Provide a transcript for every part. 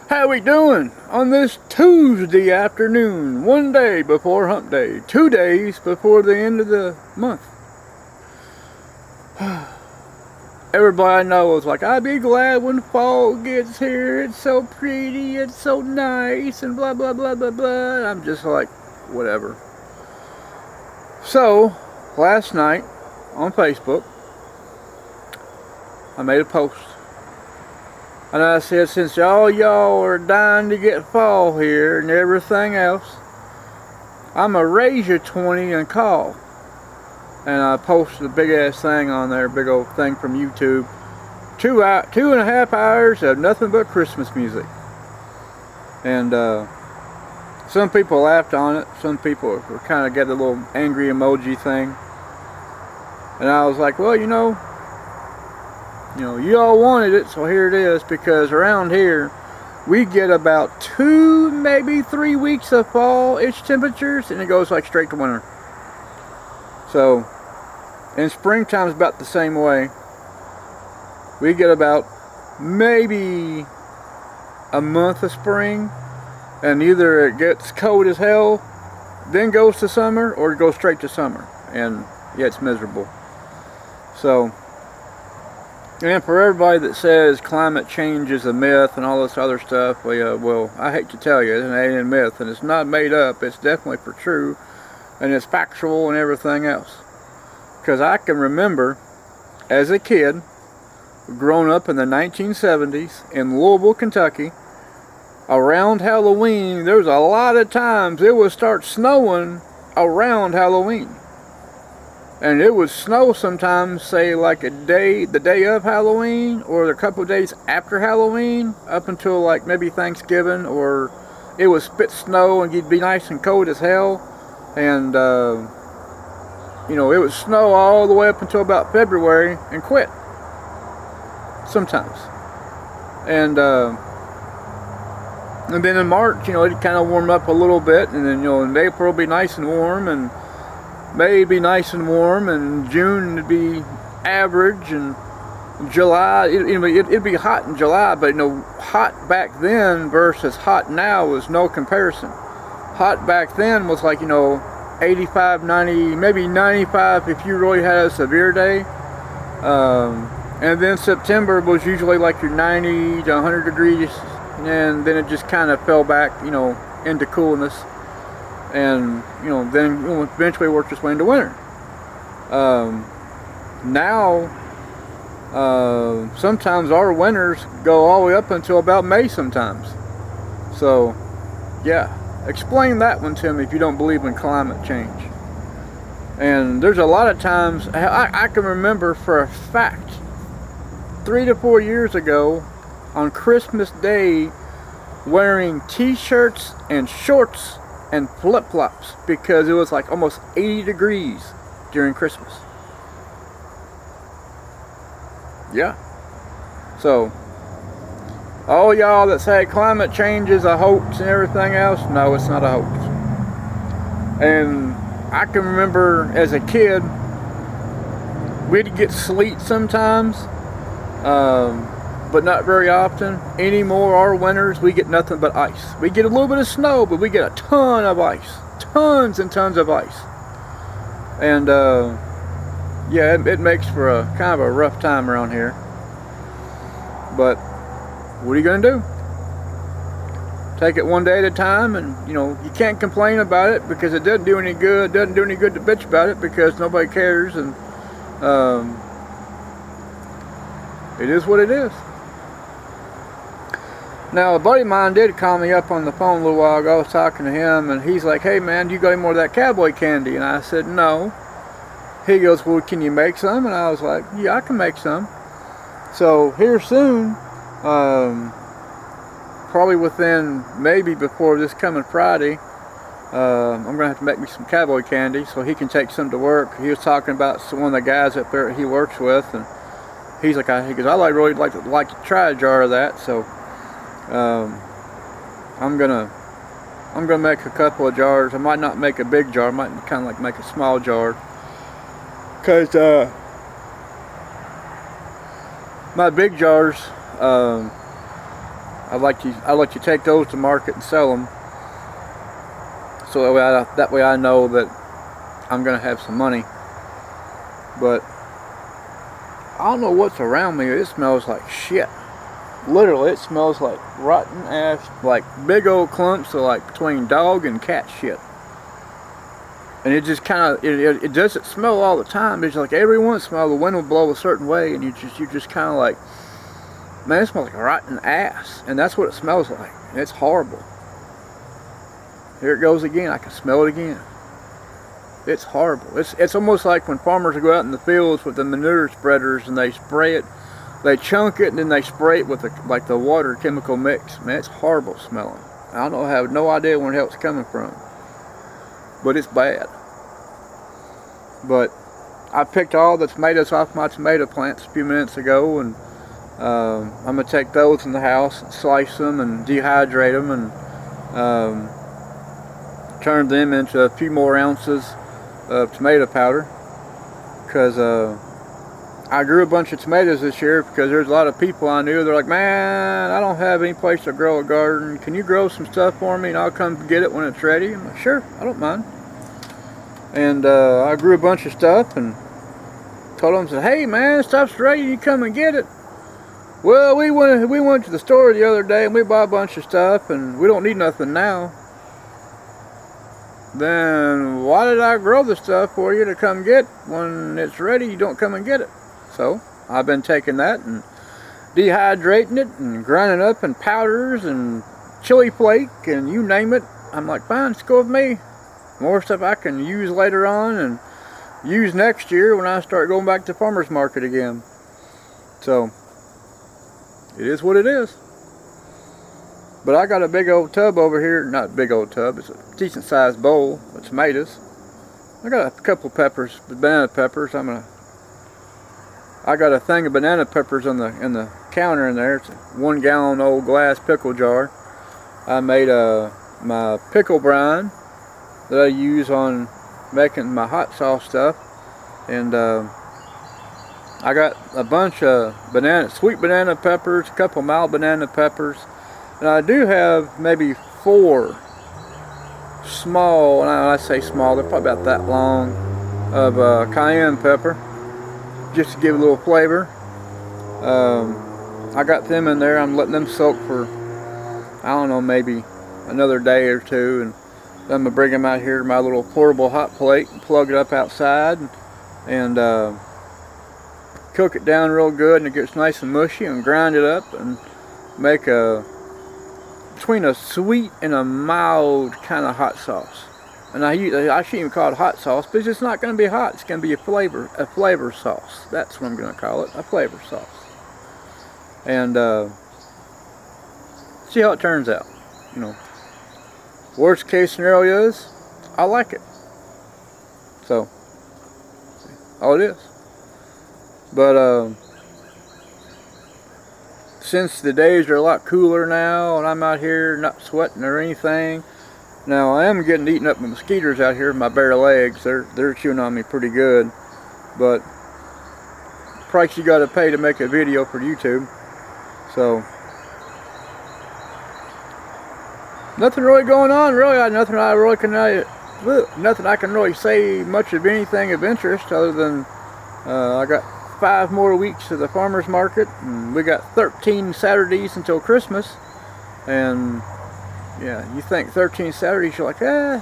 How we doing on this Tuesday afternoon, one day before hump day, 2 days before the end of the month? Everybody knows, like, I'd be glad when fall gets here, it's so pretty, it's so nice, and blah blah blah blah blah. And I'm just like, whatever. So, last night on Facebook, I made a post. And I said, since y'all are dying to get fall here and everything else, I'm going to raise you 20 and call. And I posted a big ass thing on there, big old thing from YouTube. 2.5 hours of nothing but Christmas music. And some people laughed on it. Some people were kind of got a little angry emoji thing. And I was like, well, you all wanted it, so here it is, because around here we get about 2, maybe 3 weeks of fall-ish temperatures, and it goes like straight to winter. So, and springtime's about the same way. We get about maybe a month of spring, and either it gets cold as hell, then goes to summer, or it goes straight to summer, and yeah, it's miserable. So, and for everybody that says climate change is a myth and all this other stuff, well, I hate to tell you, it ain't a myth, and it's not made up. It's definitely for true, and it's factual and everything else. Because I can remember, as a kid, growing up in the 1970s in Louisville, Kentucky, around Halloween, there was a lot of times it would start snowing around Halloween. And it would snow sometimes, say like the day of Halloween, or a couple of days after Halloween, up until like maybe Thanksgiving, or it would spit snow and it'd be nice and cold as hell. And, it would snow all the way up until about February and quit. Sometimes. And then in March, it'd kind of warm up a little bit, and then, in April it'd be nice and warm, and May would be nice and warm, and June would be average, and July, it'd be hot in July, but hot back then versus hot now was no comparison. Hot back then was like, 85, 90, maybe 95 if you really had a severe day. And then September was usually like your 90 to 100 degrees, and then it just kind of fell back, into coolness. And then eventually worked its way into winter. Now sometimes our winters go all the way up until about May sometimes. So yeah, explain that one to me if you don't believe in climate change. And there's a lot of times I can remember for a fact 3 to 4 years ago on Christmas Day wearing t-shirts and shorts and flip-flops because it was like almost 80 degrees during Christmas. Yeah. So, all y'all that say climate change is a hoax and everything else, no, it's not a hoax. And I can remember as a kid, we'd get sleet sometimes, but not very often. Anymore, our winters, we get nothing but ice. We get a little bit of snow, but we get a ton of ice. Tons and tons of ice. And, yeah, it makes for a kind of a rough time around here. But, what are you going to do? Take it one day at a time, and, you can't complain about it because it doesn't do any good. It doesn't do any good to bitch about it because nobody cares, and, it is what it is. Now, a buddy of mine did call me up on the phone a little while ago. I was talking to him, and he's like, hey man, do you got any more of that cowboy candy? And I said, no. He goes, well, can you make some? And I was like, yeah, I can make some. So, here soon, probably within, maybe before this coming Friday, I'm going to have to make me some cowboy candy so he can take some to work. He was talking about one of the guys up there he works with, and he's like, he goes, I'd really like to try a jar of that. So, I'm gonna make a couple of jars. I might not make a big jar. I might kind of like make a small jar, cause my big jars I'd like to take those to market and sell them, so that way I know that I'm gonna have some money. But I don't know what's around me. It smells like shit. Literally, it smells like rotten ass, like big old clumps of like between dog and cat shit. And it just kind of, it doesn't smell all the time. It's like every once in a while the wind will blow a certain way, and you just kind of like, man, it smells like rotten ass. And that's what it smells like. And it's horrible. Here it goes again. I can smell it again. It's horrible. It's almost like when farmers go out in the fields with the manure spreaders and they spray it, they chunk it and then they spray it with the water chemical mix. Man, it's horrible smelling. I have no idea where the hell it's coming from, but it's bad. But I picked all the tomatoes off my tomato plants a few minutes ago, and I'm gonna take those in the house and slice them and dehydrate them and turn them into a few more ounces of tomato powder, because I grew a bunch of tomatoes this year because there's a lot of people I knew. They're like, man, I don't have any place to grow a garden. Can you grow some stuff for me and I'll come get it when it's ready? I'm like, sure, I don't mind. And I grew a bunch of stuff and told them, said, hey man, stuff's ready, you come and get it. Well, we went to the store the other day and we bought a bunch of stuff and we don't need nothing now. Then why did I grow the stuff for you to come get? When it's ready, you don't come and get it. So I've been taking that and dehydrating it and grinding up in powders and chili flake and you name it. I'm like, fine, just go with me. More stuff I can use later on and use next year when I start going back to farmer's market again. So it is what it is. But I got a big old tub over here, not a big old tub, it's a decent sized bowl of tomatoes. I got a couple peppers, banana peppers. I got a thing of banana peppers in the counter in there. It's a 1 gallon old glass pickle jar. I made my pickle brine that I use on making my hot sauce stuff. And I got a bunch of sweet banana peppers, a couple mild banana peppers. And I do have maybe 4 small, and I say small, they're probably about that long, of cayenne pepper, just to give a little flavor. I got them in there. I'm letting them soak for, I don't know, maybe another day or two, and then I'm going to bring them out here to my little portable hot plate and plug it up outside and cook it down real good, and it gets nice and mushy, and grind it up and make between a sweet and a mild kind of hot sauce. And I shouldn't even call it hot sauce, but it's not going to be hot. It's going to be a flavor sauce. That's what I'm going to call it, a flavor sauce. And see how it turns out. You know, worst case scenario is I like it. So all it is. But since the days are a lot cooler now and I'm out here not sweating or anything, now I am getting eaten up by mosquitoes out here with my bare legs. They're chewing on me pretty good, but price you got to pay to make a video for YouTube. So nothing really going on, really. Nothing I can really say much of anything of interest, other than I got 5 more weeks of the farmer's market, and we got 13 Saturdays until Christmas. And yeah, you think 13 Saturdays, you're like, eh.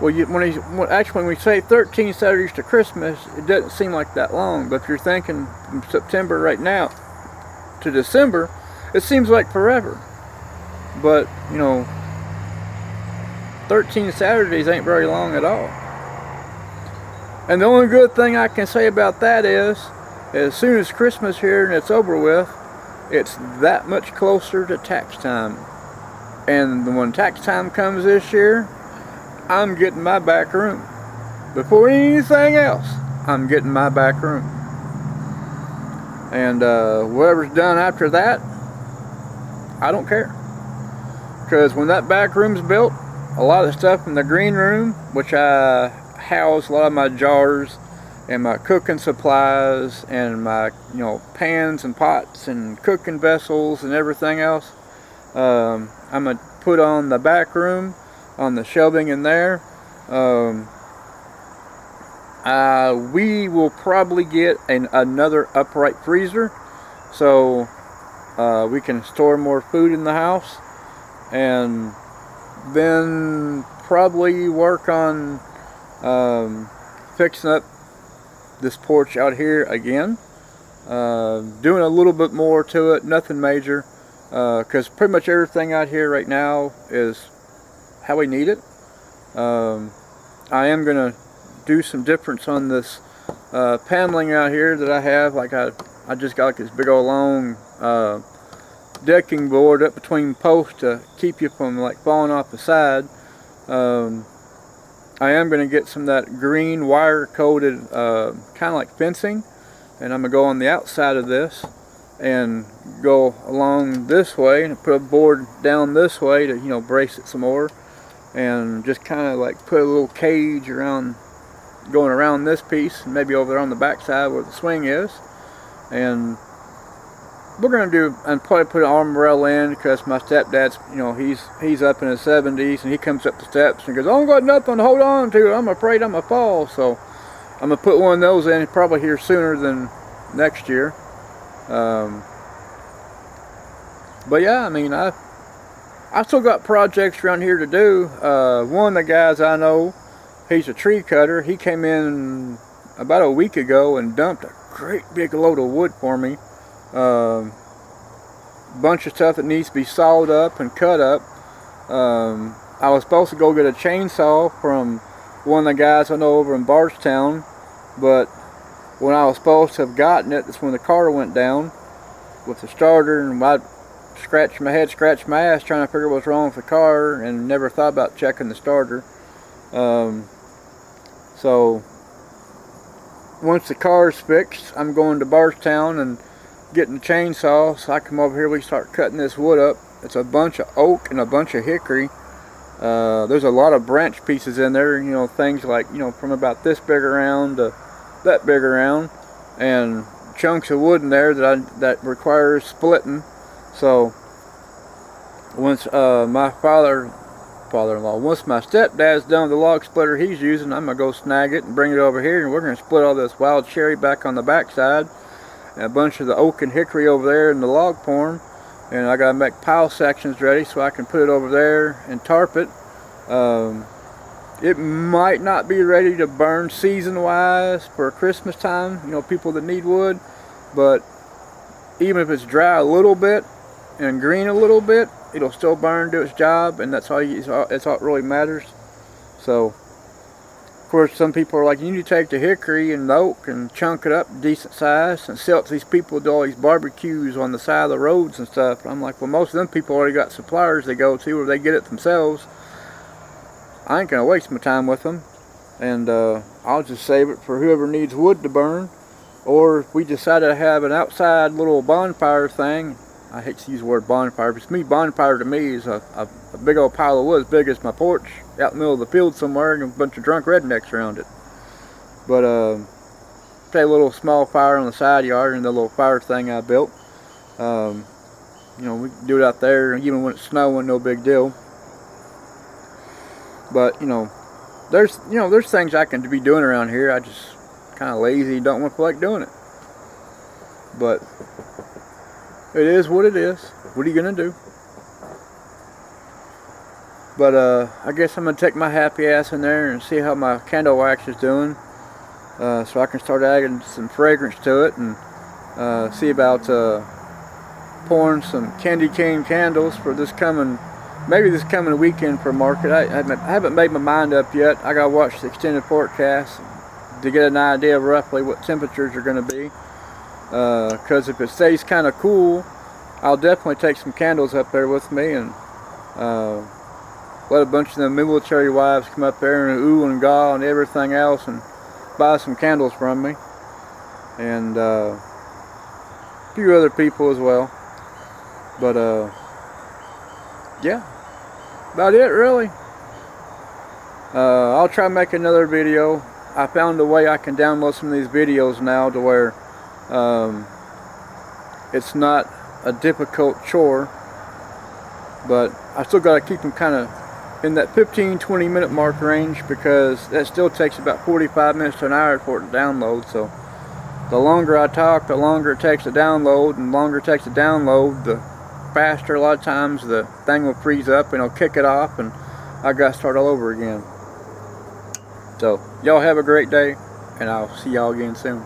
Well, when we say 13 Saturdays to Christmas, it doesn't seem like that long. But if you're thinking from September right now to December, it seems like forever. But you know, 13 Saturdays ain't very long at all. And the only good thing I can say about that is, as soon as Christmas here and it's over with, it's that much closer to tax time. And when tax time comes this year, I'm getting my back room. Before anything else, I'm getting my back room. And whatever's done after that, I don't care. Because when that back room's built, a lot of the stuff in the green room, which I house a lot of my jars and my cooking supplies and my pans and pots and cooking vessels and everything else. I'm gonna put on the back room, on the shelving in there. We will probably get another upright freezer, so we can store more food in the house, and then probably work on fixing up this porch out here again, doing a little bit more to it, nothing major, because pretty much everything out here right now is how we need it. I am gonna do some difference on this paneling out here that I have. Like I just got like this big old long decking board up between posts to keep you from like falling off the side. I am going to get some of that green wire coated kind of like fencing, and I'm going to go on the outside of this and go along this way and put a board down this way to brace it some more, and just kind of like put a little cage around, going around this piece, and maybe over there on the back side where the swing is. And we're going to do, and probably put an armorel in, because my stepdad's, he's up in his 70s, and he comes up the steps and goes, I don't got nothing to hold on to, I'm afraid I'm going to fall. So I'm going to put one of those in probably here sooner than next year. But yeah, I mean, I still got projects around here to do. One of the guys I know, he's a tree cutter. He came in about a week ago and dumped a great big load of wood for me. Bunch of stuff that needs to be sawed up and cut up. I was supposed to go get a chainsaw from one of the guys I know over in Bardstown, but when I was supposed to have gotten it, that's when the car went down with the starter, and I scratched my head, scratched my ass trying to figure what's wrong with the car, and never thought about checking the starter. So once the car's fixed, I'm going to Bardstown and getting the chainsaw, so I come over here, we start cutting this wood up. It's a bunch of oak and a bunch of hickory. There's a lot of branch pieces in there, things like, from about this big around to that big around, and chunks of wood in there that requires splitting. So once my father-in-law, once my stepdad's done with the log splitter he's using, I'm gonna go snag it and bring it over here, and we're gonna split all this wild cherry back on the back side, and a bunch of the oak and hickory over there in the log form, and I gotta make pile sections ready so I can put it over there and tarp it. It might not be ready to burn season-wise for Christmas time, people that need wood, but even if it's dry a little bit and green a little bit, it'll still burn, do its job, and that's all it really matters. So, of course, some people are like, you need to take the hickory and the oak and chunk it up decent size and sell it to these people who do all these barbecues on the side of the roads and stuff. And I'm like, well, most of them people already got suppliers they go to, or they get it themselves. I ain't gonna waste my time with them, and I'll just save it for whoever needs wood to burn. Or if we decide to have an outside little bonfire thing, I hate to use the word bonfire, but to me, bonfire to me is a big old pile of wood as big as my porch out in the middle of the field somewhere, and a bunch of drunk rednecks around it. But say a little small fire on the side yard and the little fire thing I built. We can do it out there, even when it's snowing, no big deal. But there's things I can be doing around here. I just kind of lazy, don't want to feel like doing it. But it is what it is. What are you gonna do? But I guess I'm gonna take my happy ass in there and see how my candle wax is doing, so I can start adding some fragrance to it, and see about pouring some candy cane candles for maybe this coming weekend for market. I haven't made my mind up yet. I gotta watch the extended forecast to get an idea of roughly what temperatures are going to be, because if it stays kind of cool, I'll definitely take some candles up there with me, and let a bunch of them military wives come up there and ooh and gaw and everything else and buy some candles from me, and a few other people as well. But yeah, about it really. I'll try to make another video I found a way I can download some of these videos now to where it's not a difficult chore, but I still got to keep them kind of in that 15-20 minute mark range, because that still takes about 45 minutes to an hour for it to download. So the longer I talk, the longer it takes to download, and the longer it takes to download, the faster a lot of times the thing will freeze up and it'll kick it off, and I got to start all over again. So y'all have a great day, and I'll see y'all again soon.